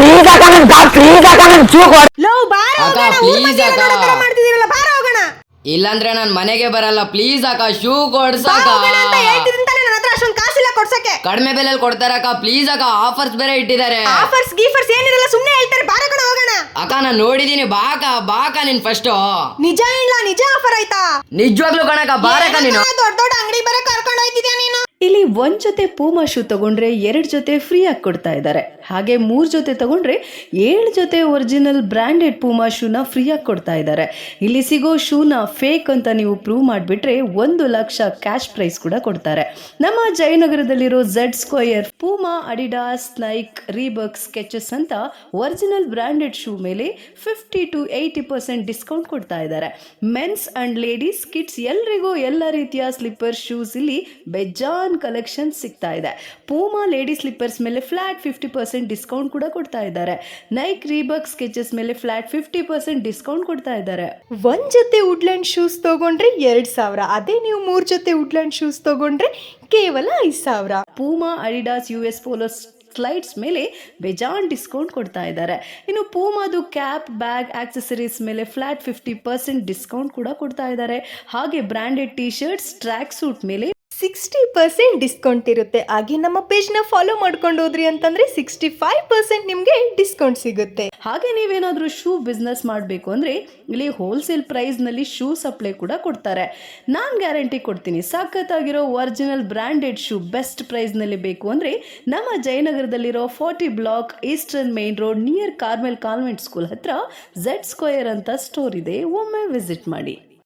Please ಅಕ್ಕ ನನ್ ಚೂ ಕೊಡ್. Low ಬಾರ ಅಕ್ಕ, ಹೋಗೋಣ, ಊರ್ please ಮಂದಿ ಅಕ್ಕ. ನೋಡೋ ಥರ ಮಾಡ್ತಿದೀರಲ್ಲ, ಬಾರ ಹೋಗೋಣ. ಇಲ್ಲಾಂದ್ರೆ ನಾನ್ ಮನೆಗೆ ಬರಲ್ಲ. ಪ್ಲೀಸ್ ಅಕ್ಕ, ಶೂ ಬಾ ಕೊಡ್ಸಕ್ಕ. ಹೋಗೋಣ ಅಂತ ಹೇಳ್ತಿದ್ದೀನಿ ತಾನೇ, ನನ್ನ ಹತ್ರ ಅಷ್ಟೊಂದು ಕಾಸಿಲ್ಲ ಕೊಡ್ಸಕ್ಕೆ. ಕಡಿಮೆ ಬೆಲೆಯಲ್ಲಿ ಕೊಡ್ತಾರಕ್ಕ. ಪ್ಲೀಸ್ ಅಕ್ಕ, ಆಫರ್ಸ್ ಬೇರೆ ಇಟ್ಟಿದ್ದಾರೆ. ಆಫರ್ಸ್ ಗೀಫರ್ಸ್ ಏನಿರಲ್ಲ, ಸುಮ್ಮನೆ ಹೇಳ್ತಾರೆ, ಬಾರ ಕಣ ಹೋಗೋಣ. ಅಕ್ಕ ನಾನ್ ನೋಡಿದೀನಿ. ಬಾಕ ನೀನ್ ಫಸ್ಟ್. ನಿಜ ಇಲ್ಲ, ನಿಜ ಆಫರ್ ಆಯ್ತಾ? ನಿಜವಾಗ್ಲೂ ಕಣಕ್ಕ, ಬಾರಕ್ಕ ನೀನು. ದೊಡ್ಡ ದೊಡ್ಡ ಅಂಗಡಿ ಬರ ಕರ್ಕೊಂಡು ಹೋಯ್ತಿದ್ಯಾ ನೀನು. ಇಲ್ಲಿ 1 ಜೊತೆ ಪೂಮಾ ಶೂ ತಗೊಂಡ್ರೆ 2 ಜೊತೆ ಫ್ರೀ ಆಗಿ ಕೊಡ್ತಾ ಇದ್ದಾರೆ. ಹಾಗೆ 3 ಜೊತೆ ತಗೊಂಡ್ರೆ 7 ಜೊತೆ ಒರಿಜಿನಲ್ ಬ್ರ್ಯಾಂಡೆಡ್ ಪೂಮಾ ಶೂನ ಫ್ರೀ ಆಗಿ ಕೊಡ್ತಾ ಇದ್ದಾರೆ. ಇಲ್ಲಿ ಸಿಗೋ ಶೂನ ಫೇಕ್ ಅಂತ ನೀವು ಪ್ರೂವ್ ಮಾಡಿಬಿಟ್ರೆ 1 ಲಕ್ಷ ಕ್ಯಾಶ್ ಪ್ರೈಸ್ ಕೂಡ ಕೊಡ್ತಾರೆ. ನಮ್ಮ ಜಯನಗರದಲ್ಲಿರೋ Z Square Puma, Adidas, Nike, Reebok, Skechers ಅಂತ ಒರಿಜಿನಲ್ ಬ್ರ್ಯಾಂಡೆಡ್ ಶೂ ಮೇಲೆ 50 to 80% ಡಿಸ್ಕೌಂಟ್ ಕೊಡ್ತಾ ಇದ್ದಾರೆ. ಮೆನ್ಸ್ ಅಂಡ್ ಲೇಡೀಸ್ ಕಿಡ್ಸ್ ಎಲ್ರಿಗೂ ಎಲ್ಲ ರೀತಿಯ ಸ್ಲಿಪ್ಪರ್ ಶೂಸ್ ಇಲ್ಲಿ ಬೆಜಾನ್ ಕಲೆಕ್ಷನ್ ಸಿಗ್ತಾ ಇದೆ. ಪೂಮಾ ಲೇಡಿ ಸ್ಲಿಪ್ಪರ್ಸ್ ಮೇಲೆ ಫ್ಲಾಟ್ 50% ಡಿಸ್ಕೌಂಟ್ ಕೂಡ ಕೊಡ್ತಾ ಇದ್ದಾರೆ. ನೈಕ್, ರೀಬಕ್, ಸ್ಕೆಚಸ್ ಮೇಲೆ ಫ್ಲಾಟ್ 50% ಡಿಸ್ಕೌಂಟ್ ಕೊಡ್ತಾ ಇದ್ದಾರೆ. 1 ಜೊತೆ ವುಡ್ಲ್ಯಾಂಡ್ ಶೂಸ್ ತಗೊಂಡ್ರೆ 2,000, ಅದೇ ನೀವು 3 ಜೊತೆ ವುಡ್ಲ್ಯಾಂಡ್ ಶೂಸ್ ತಗೊಂಡ್ರೆ ಕೇವಲ 5,000. Puma, Adidas, US Polo slides ಮೇಲೆ ಬೇಜಾನ್ ಡಿಸ್ಕೌಂಟ್ ಕೊಡ್ತಾ ಇದ್ದಾರೆ. ಇನ್ನು ಪೂಮಾದು ಕ್ಯಾಪ್, ಬ್ಯಾಗ್, ಆಕ್ಸೆಸರೀಸ್ ಮೇಲೆ ಫ್ಲಾಟ್ 50% ಡಿಸ್ಕೌಂಟ್ ಕೂಡ ಕೊಡ್ತಾ ಇದ್ದಾರೆ. ಹಾಗೆ branded T shirts, track suit ಮೇಲೆ 60% ಡಿಸ್ಕೌಂಟ್ ಇರುತ್ತೆ. ಹಾಗೆ ನಮ್ಮ ಪೇಜ್ನ ಫಾಲೋ ಮಾಡ್ಕೊಂಡು ಹೋದ್ರಿ ಅಂತಂದ್ರೆ 65% ನಿಮಗೆ ಡಿಸ್ಕೌಂಟ್ ಸಿಗುತ್ತೆ. ಹಾಗೆ ನೀವೇನಾದರೂ ಶೂ ಬಿಸ್ನೆಸ್ ಮಾಡಬೇಕು ಅಂದರೆ ಇಲ್ಲಿ ಹೋಲ್ಸೇಲ್ ಪ್ರೈಸ್ನಲ್ಲಿ ಶೂ ಸಪ್ಲೈ ಕೂಡ ಕೊಡ್ತಾರೆ. ನಾನು ಗ್ಯಾರಂಟಿ ಕೊಡ್ತೀನಿ, ಸಖತ್ತಾಗಿರೋ ಒರಿಜಿನಲ್ ಬ್ರ್ಯಾಂಡೆಡ್ ಶೂ ಬೆಸ್ಟ್ ಪ್ರೈಸ್ನಲ್ಲಿ ಬೇಕು ಅಂದರೆ ನಮ್ಮ ಜಯನಗರದಲ್ಲಿರೋ 40 block eastern main road near Carmel convent school ಹತ್ರ ಝೆಡ್ ಸ್ಕ್ವಯರ್ ಅಂತ ಸ್ಟೋರ್ ಇದೆ. ಒಮ್ಮೆ ವಿಸಿಟ್ ಮಾಡಿ.